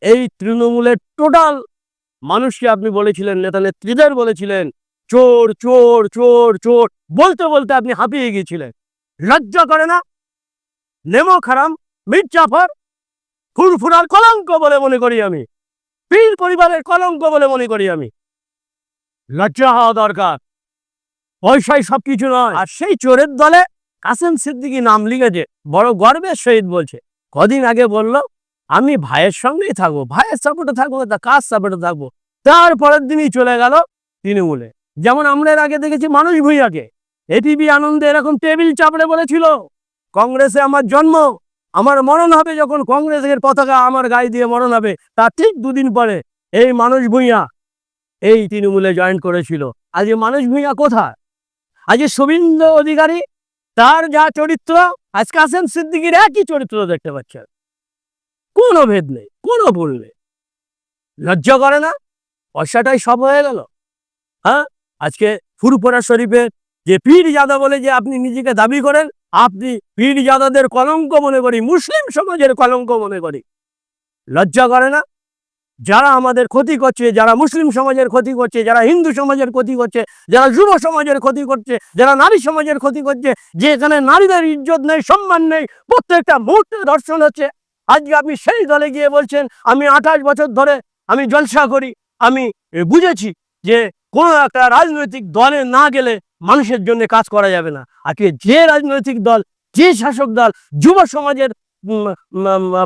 এই তৃণমূলের টোটাল মানুষকে আপনি বলেছিলেন, নেতা নেত্রীদের বলেছিলেন চোর চোর চোর চোর, বলতে বলতে আপনি হাঁপিয়ে গিয়েছিলেন। লজ্জা করে না? নেমো খারাম, মীর জাফর ফুরফুরার কলঙ্ক বলে মনে করি আমি, পীর পরিবারের কলঙ্ক বলে মনে করি আমি। লজ্জা হওয়া দরকার, পয়সায় সবকিছু নয়। আর সেই চোরের দলে কাসেম সিদ্দিকী নাম লিখেছে, বড় গর্বের সহিত বলছে। কদিন আগে বলল আমি ভাইয়ের সঙ্গেই থাকবো, ভাইয়ের সাপোর্টে থাকবো, তা কাজ সাপোর্টে থাকবো। তারপরের দিনই চলে গেল তৃণমূলে। যেমন আমরা এর আগে দেখেছি মানুষ ভূঁইয়াকে এটিভি আনন্দে এরকম টেবিল চাপড়ে বলেছিল কংগ্রেসে আমার জন্ম, আমার মরণ হবে, যখন কংগ্রেসের পতাকা আমার গায়ে দিয়ে মরণ হবে, তার ঠিক দুদিন পরে এই মানুষ ভূঁইয়া এই তৃণমূলে জয়েন করেছিল। আজ মানুষ ভূঁইয়া কোথায়? আজ শুভেন্দু অধিকারী তার যা চরিত্র, আজ কাসেম সিদ্দিকীর একই চরিত্র দেখতে পাচ্ছেন। কোনো ভেদ নেই, কোনো ভুল নেই। লজ্জা করে না? পয়সাটাই সব হয়ে গেল। হ্যাঁ, আজকে ফুরফুরা শরীফের যে পীরজাদা বলে যে আপনি নিজেকে দাবি করেন, আপনি পীরজাদাদের কলঙ্ক মনে করি, মুসলিম সমাজের কলঙ্ক মনে করি। লজ্জা করে না? যারা আমাদের ক্ষতি করছে, যারা মুসলিম সমাজের ক্ষতি করছে, যারা হিন্দু সমাজের ক্ষতি করছে, যারা যুব সমাজের ক্ষতি করছে, যারা নারী সমাজের ক্ষতি করছে, যেখানে নারীদের ইজ্জত নেই, সম্মান নেই, প্রত্যেকটা মুহূর্তে ধর্ষণ হচ্ছে, আজকে আপনি সেই দলে গিয়ে বলছেন আমি 28 বছর ধরে আমি জলসা করি, আমি বুঝেছি যে কোনো একটা রাজনৈতিক দলে না গেলে মানুষের জন্য কাজ করা যাবে না। আজকে যে রাজনৈতিক দল, যে শাসক দল যুব সমাজের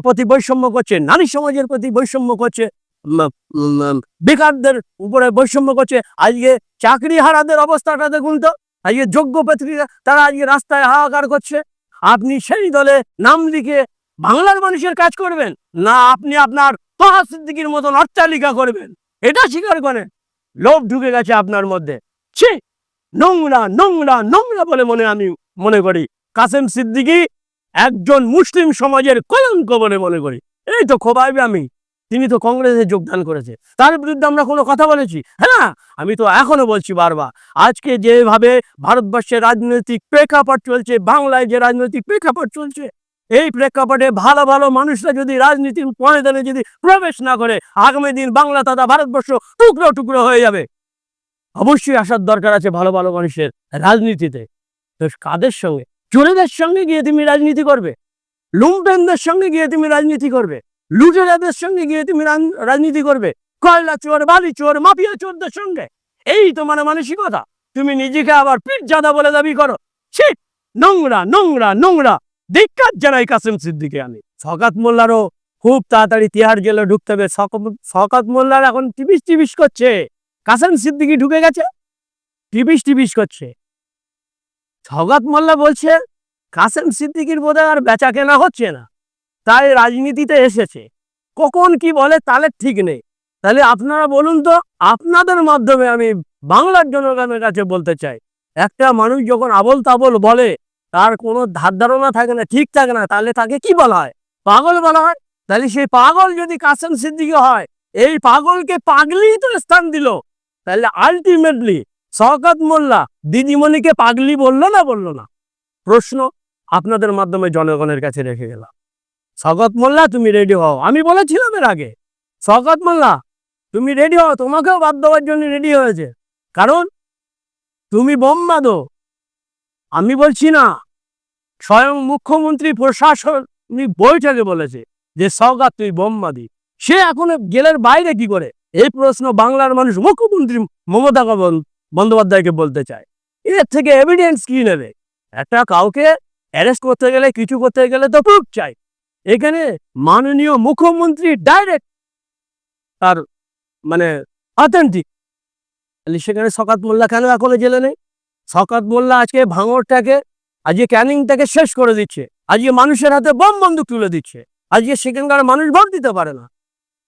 প্রতি বৈষম্য করছে, নারী সমাজের প্রতি বৈষম্য করছে, বেকারদের উপরে বৈষম্য করছে, আজকে চাকরি হারাদের অবস্থাটা দেখুন তো। আজকে যোগ্য প্রার্থীরা তারা আজকে রাস্তায় হাহাকার করছে। আপনি সেই দলে নাম লিখে বাংলার মানুষের কাজ করবেন না, আপনি আপনার তোহা সিদ্দিকীর মতন অট্টালিকা করবেন? এটা স্বীকার করেন। লোভ ঢুকে গেছে আপনার মধ্যে। ছি, নোংরা নোংরা নোংরা বলে আমি মনে করি। কাসেম সিদ্দিকী একজন মুসলিম সমাজের কলঙ্ক বলে মনে করি। এই তো খোবাইবে আমি, তিনি তো কংগ্রেসে যোগদান করেছে, তার বিরুদ্ধে আমরা কোনো কথা বলেছি? হ্যাঁ, আমি তো এখনো বলছি বারবার, আজকে যেভাবে ভারতবর্ষের রাজনৈতিক প্রেক্ষাপট চলছে, বাংলায় যে রাজনৈতিক প্রেক্ষাপট চলছে, এই প্রেক্ষাপটে ভালো ভালো মানুষরা যদি রাজনীতির ময়দানে যদি প্রবেশ না করে, আগামী দিন বাংলা তথা ভারতবর্ষ টুকরো টুকরো হয়ে যাবে। অবশ্যই আসার দরকার আছে ভালো ভালো মানুষের রাজনীতিতে। তো কাদের সঙ্গে? চোরেদের সঙ্গে গিয়ে তুমি রাজনীতি করবে? লুম্পেনদের সঙ্গে গিয়ে তুমি রাজনীতি করবে? লুটেরাদের সঙ্গে গিয়ে তুমি রাজনীতি করবে? কয়লা চোর, বালি চোর, মাফিয়া চোরদের সঙ্গে? এই তোমার মানসিকতা? তুমি নিজেকে আবার পীরজাদা বলে দাবি করো? ছি, নোংরা নোংরা নোংরা। ধিক্কার জানাই কাসেম সিদ্দিকী আমি। শওকত মোল্লারও খুব তাড়াতাড়ি তিহার জেলে ঢুকতে হবে। শওকত মোল্লার এখন টিবিস টিবিস করছে, কাসেম সিদ্দিকী ঢুকে গেছে, টিবিস টিবিস করছে। শওকত মোল্লা বলছে কাসেম সিদ্দিকীর বোধহয় আর বেচা কেনা হচ্ছে না, তাই রাজনীতিতে এসেছে। কখন কি বলে তাহলে ঠিক নেই। তাহলে আপনারা বলুন তো, আপনাদের মাধ্যমে আমি বাংলার জনগণের কাছে বলতে চাই, একটা মানুষ যখন আবল তাবল বলে, তার কোনো ধার ধারণা থাকে না, ঠিক থাকে না, তাহলে তাকে কি বলা হয়? পাগল বলা হয়। তাহলে সেই পাগল যদি কাসেম সিদ্দিকী হয়, এই পাগলকে পাগলি তো স্থান দিল, তাহলে আলটিমেটলি শওকত মোল্লা দিদিমণিকে পাগলি বললো না? প্রশ্ন আপনাদের মাধ্যমে জনগণের কাছে রেখে গেলাম। শওকত মোল্লা তুমি রেডি হও। আমি বলেছিলাম এর আগে, শওকত মোল্লা তুমি রেডি হও, তোমাকেও বাদ দেওয়ার জন্য রেডি হয়েছে। কারণ তুমি বোম বাঁধো, আমি বলছি না, স্বয়ং মুখ্যমন্ত্রী প্রশাসনিক বৈঠকে বলেছে যে শওকত তুই বোম বাঁধি। সে এখন জেলের বাইরে কি করে? এই প্রশ্ন বাংলার মানুষ মুখ্যমন্ত্রী মমতা বন্দ্যোপাধ্যায়কে বলতে চায়। এর থেকে এভিডেন্স কি নেবে? একটা কাউকে অ্যারেস্ট করতে গেলে, কিছু করতে গেলে তো প্রুফ চাই। এখানে মাননীয় মুখ্যমন্ত্রী ডাইরেক্ট তার অথেন্টিক। সেখানে শওকত মোল্লা কেন এখনো জেলে নেই? শওকত মোল্লা আজকে ভাঙড়টাকে, আজকে ক্যানিংটাকে শেষ করে দিচ্ছে, আজকে মানুষের হাতে বোম বন্দুক তুলে দিচ্ছে, আজকে সেখানকার মানুষ ভোট দিতে পারে না,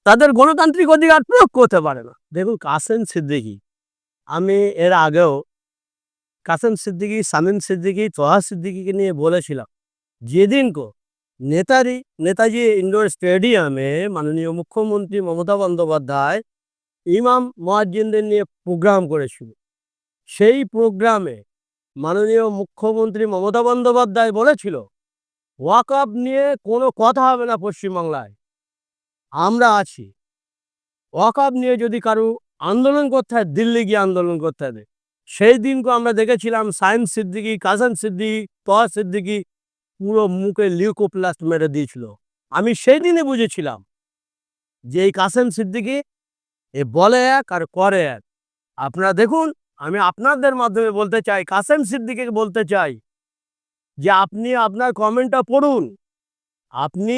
তাদের গণতান্ত্রিক অধিকার প্রয়োগ করতে পারে না। দেখুন কাসেম সিদ্দিকী, আমি এর আগেও কাসেম সিদ্দিকী, শামীম সিদ্দিকী, তোহা সিদ্দিকীকে নিয়ে বলেছিলাম, যেদিনকো নেতাজি ইন্ডোর স্টেডিয়ামে মাননীয় মুখ্যমন্ত্রী মমতা বন্দ্যোপাধ্যায় ইমাম মুয়াজ্জিনদের নিয়ে প্রোগ্রাম করেছিল, সেই প্রোগ্রামে মাননীয় মুখ্যমন্ত্রী মমতা বন্দ্যোপাধ্যায় বলেছিল ওয়াকফ নিয়ে কোনো কথা হবে না পশ্চিমবাংলায়। আমরা আছি। ওয়াকফ নিয়ে যদি কারো আন্দোলন করতে হয়, দিল্লি গিয়ে আন্দোলন করতে হবে। সেই দিনকে আমরা দেখেছিলাম সায়েম সিদ্দিকী, কাসেম সিদ্দিকী, তোহা সিদ্দিকী পুরো মুখে লিউকোপ্লাস্ট মেরে দিয়েছিল। আমি সেই দিনে বুঝেছিলাম যে এই কাসেম সিদ্দিকী বলে এক আর করে এক। আপনারা দেখুন, আমি আপনাদের মাধ্যমে বলতে চাই, কাসেম সিদ্দিকীকে বলতে চাই যে আপনি আপনার কমেন্টটা পড়ুন। আপনি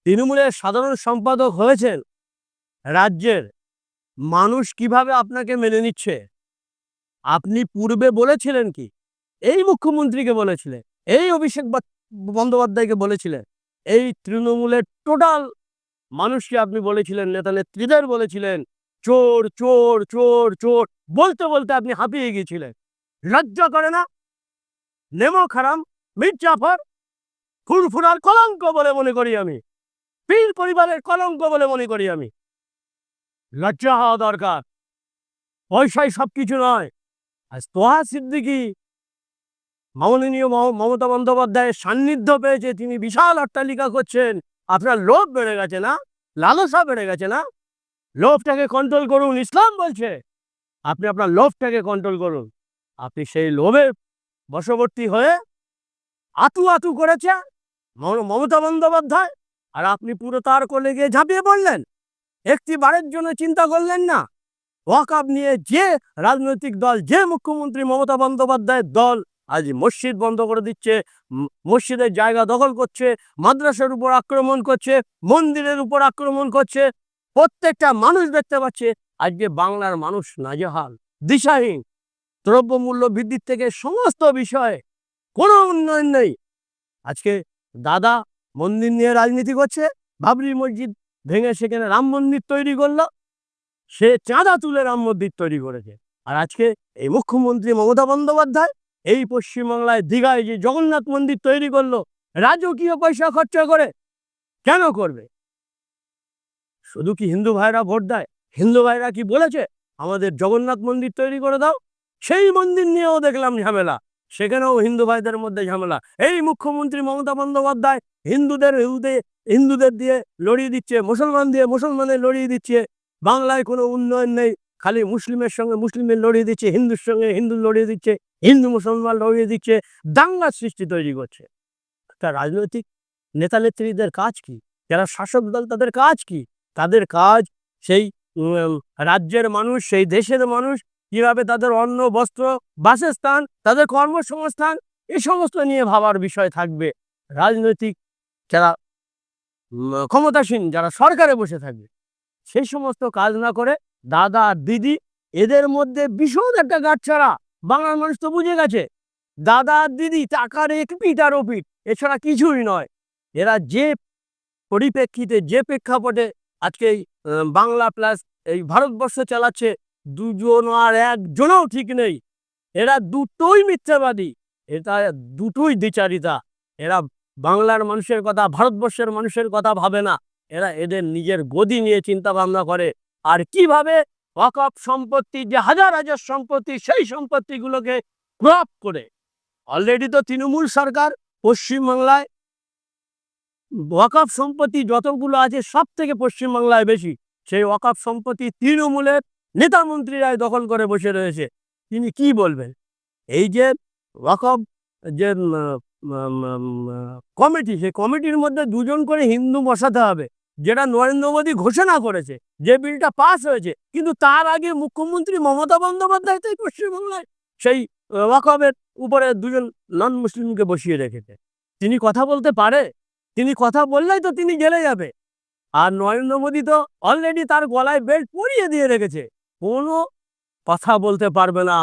তৃণমূলের সাধারণ সম্পাদক হয়েছেন, রাজ্যের মানুষ কিভাবে আপনাকে মেনে নিচ্ছে। আপনি পূর্বে বলেছিলেন কি? এই মুখ্যমন্ত্রীকে বলেছিলেন, এই অভিষেক বন্দ্যোপাধ্যায়কে বলেছিলেন, এই তৃণমূলের টোটাল মানুষকে আপনি বলেছিলেন, নেতা নেত্রীদের বলেছিলেন চোর চোর চোর চোর। বলতে বলতে আপনি হাঁপিয়ে গিয়েছিলেন। লজ্জা করে না? নেমো খারাম, মীর জাফর ফুরফুরার কলঙ্ক বলে মনে করি আমি, পীর পরিবারের কলঙ্ক বলে মনে করি আমি। লজ্জা হওয়া দরকার। পয়সায় সবকিছু নয়। আজ তোহা সিদ্দিকী মাননীয় মমতা বন্দ্যোপাধ্যায়ের সান্নিধ্য পেয়েছে, তিনি বিশাল অট্টালিকা করছেন। আপনার লোভ বেড়ে গেছে না? লালসা বেড়ে গেছে না? লোভটাকে কন্ট্রোল করুন, ইসলাম বলছে। আপনি আপনার লোভটাকে কন্ট্রোল করুন। আপনি সেই লোভের বশবর্তী হয়ে আতু আতু করেছে মমতা বন্দ্যোপাধ্যায়, আর আপনি পুরো তার কোলে গিয়ে ঝাঁপিয়ে পড়লেন। একটি বারের জন্য চিন্তা করলেন না? ওয়াকফ নিয়ে যে রাজনৈতিক দল, যে মুখ্যমন্ত্রী মমতা বন্দ্যোপাধ্যায়ের দল আজ মসজিদ বন্ধ করে দিচ্ছে, মসজিদের জায়গা দখল করছে, মাদ্রাসার উপর আক্রমণ করছে, মন্দিরের উপর আক্রমণ করছে, প্রত্যেকটা মানুষ দেখতে পাচ্ছে আজকে বাংলার মানুষ নাজেহাল, দিশাহীন। দ্রব্যমূল্য বৃদ্ধির থেকে সমস্ত বিষয়ে কোনো উন্নয়ন নেই। আজকে দাদা মন্দির নিয়ে রাজনীতি করছে, বাবরি মসজিদ ভেঙে সেখানে রাম মন্দির তৈরি করলো, সে চাঁদা তুলে রাম মন্দির তৈরি করেছে। আর আজকে এই মুখ্যমন্ত্রী মমতা বন্দ্যোপাধ্যায় এই পশ্চিমবাংলায় দীঘায় যে জগন্নাথ মন্দির তৈরি করলো, রাজকীয় পয়সা খরচা করে। কেন করবে? শুধু কি হিন্দু ভাইরা ভোট দেয়? হিন্দু ভাইরা কি বলেছে আমাদের জগন্নাথ মন্দির তৈরি করে দাও? সেই মন্দির নিয়েও দেখলাম ঝামেলা, সেখানেও হিন্দু ভাইদের মধ্যে ঝামেলা। এই মুখ্যমন্ত্রী মমতা বন্দ্যোপাধ্যায় হিন্দুদের দিয়ে লড়িয়ে দিচ্ছে, মুসলমান দিয়ে মুসলমানের লড়িয়ে দিচ্ছে। বাংলায় কোনো উন্নয়ন নেই, খালি মুসলিমের সঙ্গে মুসলিমের লড়িয়ে দিচ্ছে, হিন্দুর সঙ্গে হিন্দু লড়িয়ে দিচ্ছে, হিন্দু মুসলমান লড়িয়ে দিচ্ছে, দাঙ্গার সৃষ্টি তৈরি করছে। তা রাজনৈতিক নেতা নেত্রীদের কাজ কি? যারা শাসক দল তাদের কাজ কি? তাদের কাজ সেই রাজ্যের মানুষ, সেই দেশের মানুষ কিভাবে তাদের অন্ন, বস্ত্র, বাসস্থান, তাদের কর্মসংস্থান এই সমস্ত নিয়ে ভাবার বিষয় থাকবে। রাজনৈতিক যারা ক্ষমতাসীন, যারা সরকারে বসে থাকবে, সেই সমস্ত কাজ না করে দাদা আর দিদি এদের মধ্যে ভীষণ একটা গাঁটছড়া। বাংলার মানুষ তো বুঝে গেছে দাদা আর দিদি টাকার এক পিঠ আর ও পিঠ, এছাড়া কিছুই নয়। এরা যে পরিপ্রেক্ষিতে, যে প্রেক্ষাপটে আজকে বাংলা প্লাস এই ভারতবর্ষ চালাচ্ছে, দুজন আর একজনও ঠিক নেই। এরা দুটোই মিথ্যাবাদী, এটা দুটোই দ্বিচারিতা। এরা বাংলার মানুষের কথা, ভারতবর্ষের মানুষের কথা ভাবে না। এরা এদের নিজের গদি নিয়ে চিন্তা ভাবনা করে। আর কিভাবে ওয়াকফ সম্পত্তি, যে হাজার হাজার সম্পত্তি, সেই সম্পত্তিগুলোকে ক্রপ করে, অলরেডি তো তৃণমূল সরকার পশ্চিমবাংলায় ওয়াকফ সম্পত্তি যতগুলো আছে সব থেকে পশ্চিমবাংলায় বেশি, সেই ওয়াকফ সম্পত্তি তৃণমূলের নেতা মন্ত্রীরাই দখল করে বসে রয়েছে। তিনি কি বলবেন? এই যে ওয়াকফ যে কমিটি, সেই কমিটির মধ্যে দুজন করে হিন্দু বসাতে হবে, যেটা নরেন্দ্র মোদী ঘোষণা করেছে, যে বিলটা পাস হয়েছে। কিন্তু তার আগে মুখ্যমন্ত্রী মমতা বন্দ্যোপাধ্যায় তাই পশ্চিমবাংলায় সেই ওয়াকফের উপরে দুজন নন মুসলিমকে বসিয়ে রেখেছে। তিনি কথা বলতে পারে? তিনি কথা বললেই তো তিনি জেলে যাবে। আর নরেন্দ্র মোদী তো অলরেডি তার গলায় বেল্ট পরিয়ে দিয়ে রেখেছে, কোনো কথা বলতে পারবে না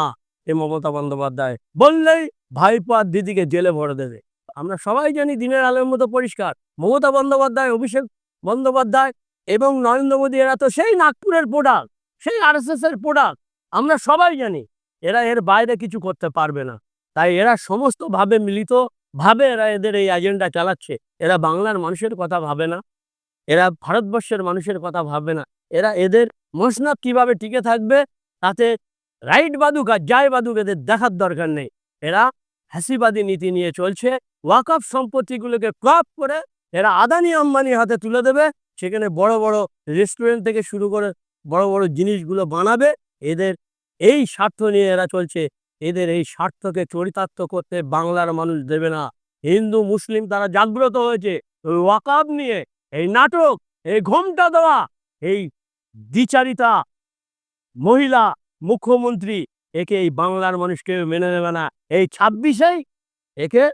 এই মমতা বন্দ্যোপাধ্যায়। বললেই ভাইপো আর দিদিকে জেলে ভরে দেবে। আমরা সবাই জানি দিনের আলোর মতো পরিষ্কার, মমতা বন্দ্যোপাধ্যায়, অভিষেক বন্দ্যোপাধ্যায় এবং নরেন্দ্র মোদী এরা তো সেই নাগপুরের প্রোডাক্ট, সেই RSS এর প্রোডাক্ট। আমরা সবাই জানি এরা এর বাইরে কিছু করতে পারবে না। তাই এরা সমস্তভাবে মিলিতভাবে এরা এদের এই এজেন্ডা চালাচ্ছে। এরা বাংলার মানুষের কথা ভাবে না, এরা ভারতবর্ষের মানুষের কথা ভাবে না। এরা এদের মসনদ কিভাবে টিকে থাকবে, তাতে রাইট বাদুক আর যাই বাদুক এদের দেখার দরকার নেই। এরা হাসিবাদী নীতি নিয়ে চলছে। ওয়াকফ সম্পত্তিগুলোকে ক্রপ করে এরা আদানি আম্বানির হাতে তুলে দেবে, সেখানে বড় বড় রেস্টুরেন্ট থেকে শুরু করে বড় বড় জিনিসগুলো বানাবে। এদের এই স্বার্থ নিয়ে এরা চলছে। এদের এই স্বার্থকে চরিতার্থ করতে বাংলার মানুষ দেবে না। হিন্দু মুসলিম তারা জাগ্রত হয়েছে ওই ওয়াকফ নিয়ে। এই নাটক, এই ঘোমটা দেওয়া, এই দ্বিচারিতা মহিলা মুখ্যমন্ত্রী, একে এই বাংলার মানুষ কেউ মেনে নেবে না। এই 26-এই একে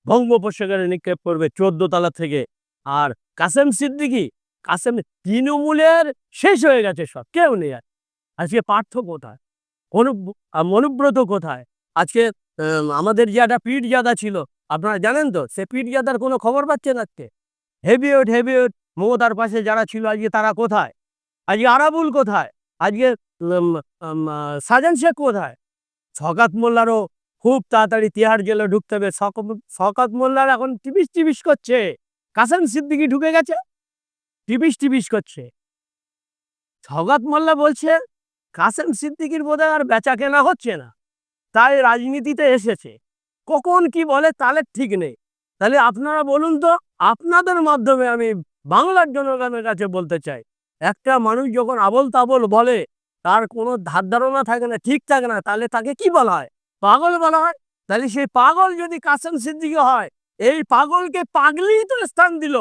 বঙ্গোপসাগরে নিক্ষেপ করবে 14 তলা থেকে। আর কাসেম সিদ্দিকী, তৃণমূলের শেষ হয়ে গেছে, সব কেউ নেই। আজকে পার্থ কোথায়, মনুব্রত কোথায়? আজকে আমাদের যে একটা পীরজাদা ছিল, আপনারা জানেন তো, সে পীরজাদার কোনো খবর পাচ্ছেন আজকে? হেভিওয়েট মমতার পাশে যারা ছিল আজকে তারা কোথায়? আজকে আরাবুল কোথায়? আজকে সাজান শেখ কোথায়? শওকত মোল্লারও খুব তাড়াতাড়ি তিহার জেলে ঢুকতে হবে। শওকত মোল্লার এখন টিবিস করছে। কাসেম সিদ্দিকী ঢুকে গেছে, টিবিস করছে। শওকত মোল্লা বলছে কাসেম সিদ্দিকীর বোধহয় আর বেচা কেনা হচ্ছে না, তাই রাজনীতিতে এসেছে। কখন কি বলে তাহলে ঠিক নেই। তাহলে আপনারা বলুন তো, আপনাদের মাধ্যমে আমি বাংলার জনগণের কাছে বলতে চাই, একটা মানুষ যখন আবল তাবল বলে, তার কোনো ধার ধারণা থাকে না, ঠিক থাকে না, তাহলে তাকে কি বলা হয়? পাগল বলা হয়। তাহলে সেই পাগল যদি কাসেম সিদ্দিকী হয়, এই পাগলকে পাগলি তো স্থান দিল,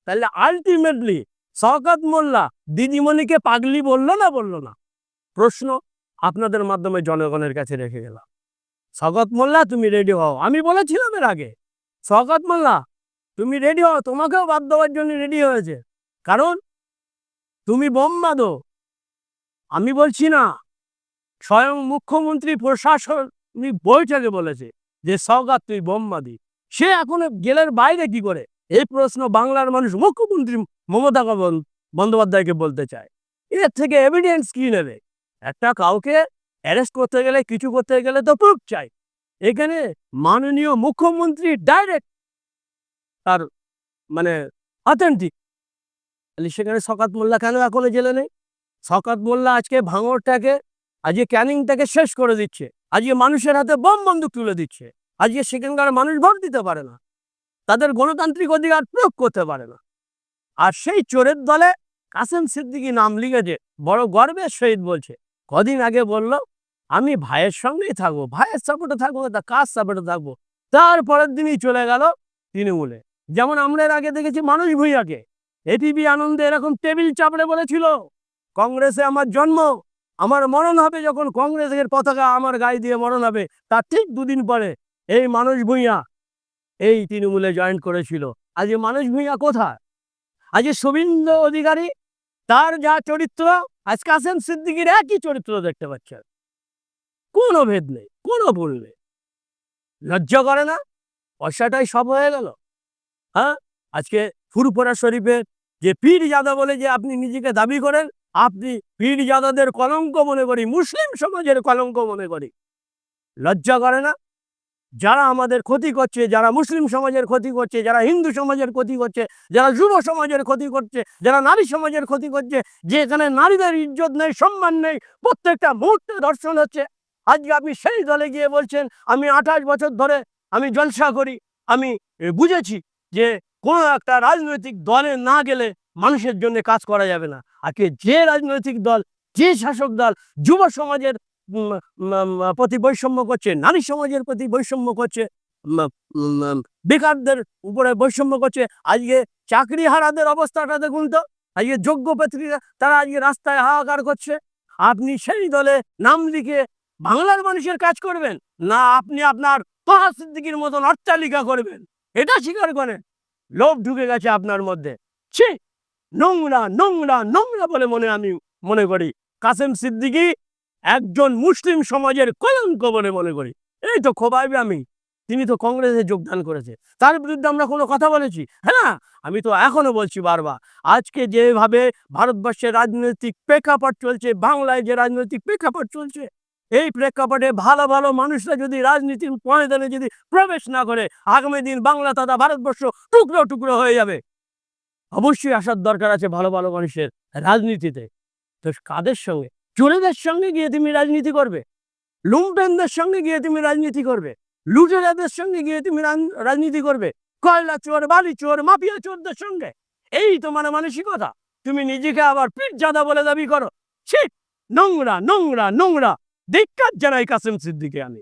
তাহলে আলটিমেটলি শওকত মোল্লা দিদিমণিকে পাগলি বললো না? প্রশ্ন আপনাদের মাধ্যমে জনগণের কাছে রেখে গেলাম। শওকত মোল্লা তুমি রেডি হও। আমি বলেছিলাম এর আগে, শওকত মোল্লা তুমি রেডি হও, তোমাকেও বাদ দেওয়ার জন্য রেডি হয়েছে। কারণ তুমি বোম বাঁধো, আমি বলছি না, স্বয়ং মুখ্যমন্ত্রী প্রশাসনিক বৈঠকে বলেছে যে শওকত তুই বোম বাঁধি। সে এখন জেলের বাইরে কি করে? এই প্রশ্ন বাংলার মানুষ মুখ্যমন্ত্রী মমতা বন্দ্যোপাধ্যায়কে বলতে চায়। এর থেকে এভিডেন্স কি নেবে? একটা কাউকে অ্যারেস্ট করতে গেলে, কিছু করতে গেলে তো প্রুফ চাই। এখানে মাননীয় মুখ্যমন্ত্রী ডাইরেক্ট তার অথেন্টিক। তাহলে সেখানে শওকত মোল্লা কেন এখনো জেলে নেই? শওকত মোল্লা আজকে ভাঙড়টাকে, আজকে ক্যানিংটাকে শেষ করে দিচ্ছে। আজকে মানুষের হাতে বোম বন্দুক তুলে দিচ্ছে। আজকে সেখানকার মানুষ ভোট দিতে পারে না, তাদের গণতান্ত্রিক অধিকার প্রয়োগ করতে পারে না। আর সেই চোরের দলে কাসেম সিদ্দিকী নাম লিখেছে, বড় গর্বের সহিত বলছে। কদিন আগে বলল আমি ভাইয়ের সঙ্গেই থাকবো, ভাইয়ের সাপোর্টে থাকবো, তা কার সাপোর্টে থাকবো? তারপরের দিনই চলে গেল তৃণমূলে। যেমন আমরা এর আগে দেখেছি মানুষ ভূঁইয়াকে এটিভি আনন্দে এরকম টেবিল চাপড়ে বলেছিল কংগ্রেসে আমার জন্ম, আমার মরণ হবে, যখন কংগ্রেসের পতাকা আমার গায়ে দিয়ে মরণ হবে, তার ঠিক দুদিন পরে এই মানুষ ভূঁইয়া এই তৃণমূলে জয়েন করেছিল। আজকে মানুষ ভূঁইয়া কোথায়? আজকে শুভেন্দু অধিকারী, তার যা চরিত্র, আজ কাসেম সিদ্দিকীর একই চরিত্র দেখতে পাচ্ছেন। কোনো ভেদ নেই, কোনো ভুল নেই। লজ্জা করে না? পয়সাটাই সব হয়ে গেল। হ্যাঁ, আজকে ফুরফুরা শরীফের যে পীরজাদা বলে যে আপনি নিজেকে দাবি করেন, আপনি পীরজাদাদের কলঙ্ক মনে করি, মুসলিম সমাজের কলঙ্ক মনে করি। লজ্জা করে না? যারা আমাদের ক্ষতি করছে, যারা মুসলিম সমাজের ক্ষতি করছে, যারা হিন্দু সমাজের ক্ষতি করছে, যারা যুব সমাজের ক্ষতি করছে, যারা নারী সমাজের ক্ষতি করছে, যেখানে নারীদের ইজ্জত নেই, সম্মান নেই, প্রত্যেকটা মুহূর্তে ধর্ষণ হচ্ছে, আজকে আপনি সেই দলে গিয়ে বলছেন আমি 28 বছর ধরে আমি জলসা করি, আমি বুঝেছি যে কোনো একটা রাজনৈতিক দলে না গেলে মানুষের জন্য কাজ করা যাবে না। আজকে যে রাজনৈতিক দল, যে শাসক দল যুব সমাজের প্রতি বৈষম্য করছে, নারী সমাজের প্রতি বৈষম্য করছে, বেকারদের উপরে বৈষম্য করছে, আজকে চাকরি হারাদের অবস্থাটা দেখুন তো। আজকে যোগ্য প্রার্থীরা তারা আজকে রাস্তায় হাহাকার করছে। আপনি সেই দলে নাম লিখে বাংলার মানুষের কাজ করবেন না, আপনি আপনার তোহা সিদ্দিকীর মতন অট্টালিকা করবেন? এটা স্বীকার করেন। লোভ ঢুকে গেছে আপনার মধ্যে। ছি, নোংরা নোংরা নোংরা বলে আমি মনে করি। কাসেম সিদ্দিকী একজন মুসলিম সমাজের কলঙ্ক বলে মনে করি। এই তো খোবাইবে আমি, তিনি তো কংগ্রেসে যোগদান করেছে, তার বিরুদ্ধে আমরা কোনো কথা বলেছি? হ্যাঁ, আমি তো এখনো বলছি বারবার, আজকে যেভাবে ভারতবর্ষের রাজনৈতিক প্রেক্ষাপট চলছে, বাংলায় যে রাজনৈতিক প্রেক্ষাপট চলছে, এই প্রেক্ষাপটে ভালো ভালো মানুষরা যদি রাজনীতির ময়দানে যদি প্রবেশ না করে, আগামী দিন বাংলা তথা ভারতবর্ষ টুকরো টুকরো হয়ে যাবে। অবশ্যই আসার দরকার আছে ভালো ভালো মানুষের রাজনীতিতে। তো কাদের সঙ্গে? চোরেদের সঙ্গে গিয়ে তুমি রাজনীতি করবে? লুম্পেনদের সঙ্গে গিয়ে তুমি রাজনীতি করবে? লুটেরাদের সঙ্গে গিয়ে তুমি রাজনীতি করবে? কয়লা চোর, বালি চোর, মাফিয়া চোরদের সঙ্গে? এই তোমার মানসিকতা? তুমি নিজেকে আবার পীরজাদা বলে দাবি করো। ছি, নোংরা নোংরা নোংরা। ধিক্কার জানাই কাসেম সিদ্দিকী আমি।